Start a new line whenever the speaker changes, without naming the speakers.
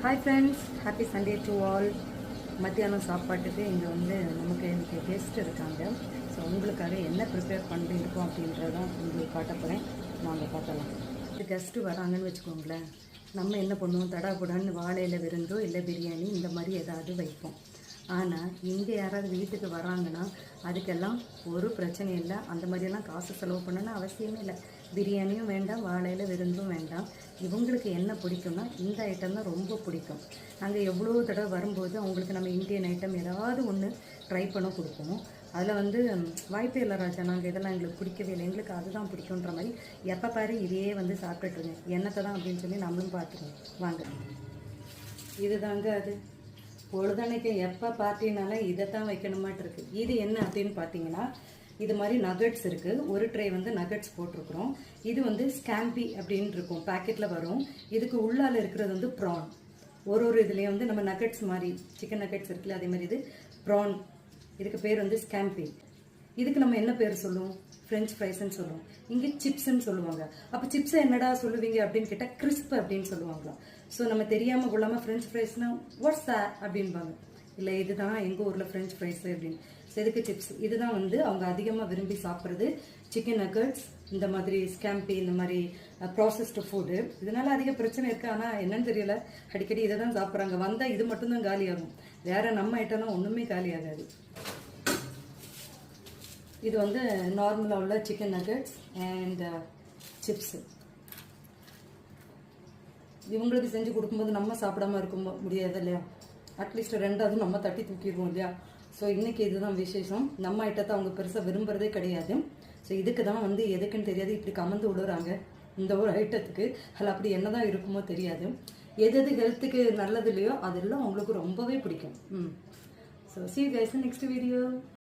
Hi friends, happy Sunday to all. மத்தியானம் சாப்பாட்டுக்கு இங்கே வந்து நமக்கு இன்றைக்கி கெஸ்ட் இருக்காங்க. ஸோ உங்களுக்காக என்ன ப்ரிப்பேர் பண்ணியிருக்கோம் அப்படின்றதான் உங்களுக்கு காட்ட போகிறேன். நாங்கள் பார்க்கலாம். கெஸ்ட்டு வராங்கன்னு வச்சுக்கோங்களேன், நம்ம என்ன பண்ணுவோம், தடாபுடான்னு வாழையில் விருந்தோ இல்லை பிரியாணி இந்த மாதிரி ஏதாவது வைப்போம். ஆனால் இங்கே யாராவது வீட்டுக்கு வராங்கன்னா அதுக்கெல்லாம் ஒரு பிரச்சனையும் இல்லை. அந்த மாதிரியெல்லாம் காசு செலவு பண்ணணும்னு அவசியமே இல்லை. பிரியாணியும் வேண்டாம், வாழையில் விருந்தும் வேண்டாம். இவங்களுக்கு என்ன பிடிக்கும்னா இந்த ஐட்டம் தான் ரொம்ப பிடிக்கும். நாங்கள் எவ்வளோ தடவை வரும்போது அவங்களுக்கு நம்ம இந்தியன் ஐட்டம் ஏதாவது ஒன்று ட்ரை பண்ண கொடுப்போம். அதில் வந்து வாய்ப்பே இல்லை ராஜா, நாங்கள் இதெல்லாம் எங்களுக்கு பிடிக்கவே இல்லை, எங்களுக்கு அதுதான் பிடிக்குன்ற மாதிரி எப்போ பாரு இதையே வந்து சாப்பிட்டுட்ருங்க, என்னத்தை தான் அப்படின்னு சொல்லி நம்மளும் பார்த்துருவோம். வாங்க, இது தாங்க அது பொழுதனைக்கு எப்போ பார்ட்டினாலும் இதை தான் வைக்கணுமாட்டு இருக்குது. இது என்ன அப்படின்னு பார்த்தீங்கன்னா, இது மாதிரி நகட்ஸ் இருக்குது. ஒரு ட்ரே வந்து நகட்ஸ் போட்டிருக்கிறோம். இது வந்து ஸ்கேம்பி அப்படின்னு இருக்கும், பேக்கெட்டில் வரும். இதுக்கு உள்ளால் இருக்கிறது வந்து ப்ரான். ஒரு இதுலேயும் வந்து நம்ம நகட்ஸ் மாதிரி சிக்கன் நகட்ஸ் இருக்குல்ல, அதே மாதிரி இது ப்ரான். இதுக்கு பேர் வந்து ஸ்கேம்பி. இதுக்கு நம்ம என்ன பேர் சொல்லுவோம்? ஃப்ரெஞ்ச் ஃப்ரைஸ்ன்னு சொல்லுவோம். இங்கே சிப்ஸ்ன்னு சொல்லுவாங்க. அப்போ சிப்ஸை என்னடா சொல்லுவீங்க அப்படின்னு கேட்டால் கிறிஸ்ப் அப்படின்னு சொல்லுவாங்களாம். ஸோ நம்ம தெரியாமல் கொள்ளாமல் ஃப்ரெஞ்ச் ஃப்ரைஸ்னா வாட்ஸ் தட் அப்படின்பாங்க. இல்லை, இதுதான் எங்கள் ஊரில் ஃப்ரெஞ்ச் ஃப்ரைஸ் அப்படின்னு. ஸோ இதுக்கு சிப்ஸ். இதுதான் வந்து அவங்க அதிகமாக விரும்பி சாப்பிட்றது. சிக்கன் நகட்ஸ், இந்த மாதிரி ஸ்கேம்பி, இந்த மாதிரி ப்ராசஸ்டு ஃபுட்டு. இதனால அதிக பிரச்சனை இருக்குது. ஆனால் என்னன்னு தெரியல, அடிக்கடி இதை தான் சாப்பிட்றாங்க. வந்தால் இது மட்டும்தான் காலியாகும், வேற நம்ம ஐட்டம்லாம் ஒன்றுமே காலி ஆகாது. இது வந்து நார்மலாக உள்ள சிக்கன் நகட்ஸ் அண்ட் சிப்ஸு. இவங்களுக்கு செஞ்சு கொடுக்கும்போது நம்ம சாப்பிடாம இருக்க முடியாது இல்லையா? அட்லீஸ்ட் ரெண்டாவது நம்ம தட்டி தூக்கிடுவோம் இல்லையா? ஸோ இன்றைக்கி இதுதான் விசேஷம். நம்ம ஐட்டத்தை அவங்க பெருசாக விரும்புகிறதே கிடையாது. ஸோ இதுக்கு தான் வந்து எதுக்குன்னு தெரியாது இப்படி கமந்து விடுறாங்க இந்த ஒரு ஐட்டத்துக்கு. அதில் அப்படி என்ன தான் இருக்குமோ தெரியாது. எது எது ஹெல்த்துக்கு நல்லது இல்லையோ அதெல்லாம் அவங்களுக்கு ரொம்பவே பிடிக்கும். So see you guys in next video.